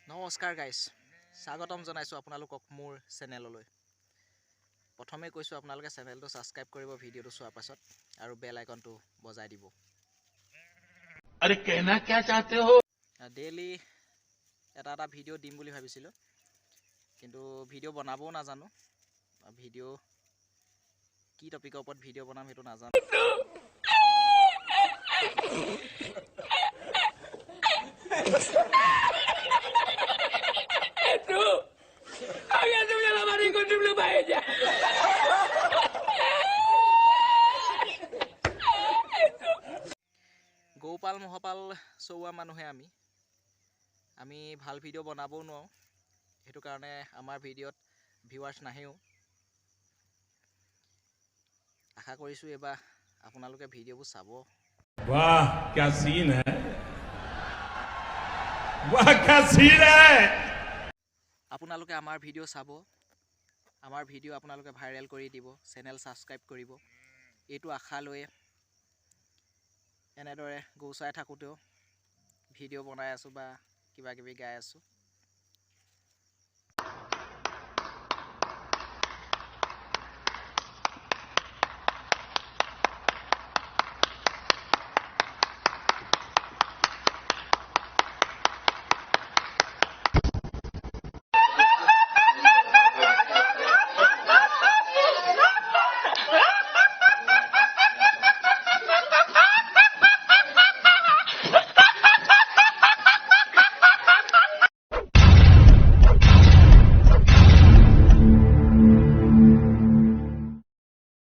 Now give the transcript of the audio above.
নমস্কাৰ গাইছ, স্বাগতম জনাইছোঁ আপোনালোকক মোৰ চেনেললৈ। প্ৰথমে কৈছোঁ আপোনালোকে চেনেলটো ছাবস্ক্ৰাইব কৰিব ভিডিঅ'টো চোৱাৰ পাছত আৰু বেল আইকনটো বজাই দিব। अरे कहना क्या चाहते हो? ডেইলি এটা ভিডিঅ' দিম বুলি ভাবিছিলোঁ, কিন্তু ভিডিঅ' বনাবও নাজানো। ভিডিঅ' কি টপিকৰ ওপৰত ভিডিঅ' বনাম সেইটো নাজানো। গৌপাল মহপাল চৌৱা মানুহে আমি ভাল ভিডিঅ' বনাবও নোৱাৰোঁ। সেইটো কাৰণে আমাৰ ভিডিঅ'ত ভিউৱাৰ্ছ নাহেও। আশা কৰিছোঁ এইবাৰ আপোনালোকে ভিডিঅ'বোৰ চাব। वाह क्या सीन है, वाह क्या सीन है। আপোনালোকে আমাৰ ভিডিঅ' চাব, আমাৰ ভিডিঅ' আপোনালোকে ভাইৰেল কৰি দিব, চেনেল ছাবস্ক্ৰাইব কৰিব। এইটো আশা লৈ এনেদৰে গৌ চাই থাকোঁতেও ভিডিঅ' বনাই আছোঁ বা কিবা কিবি গাই আছোঁ।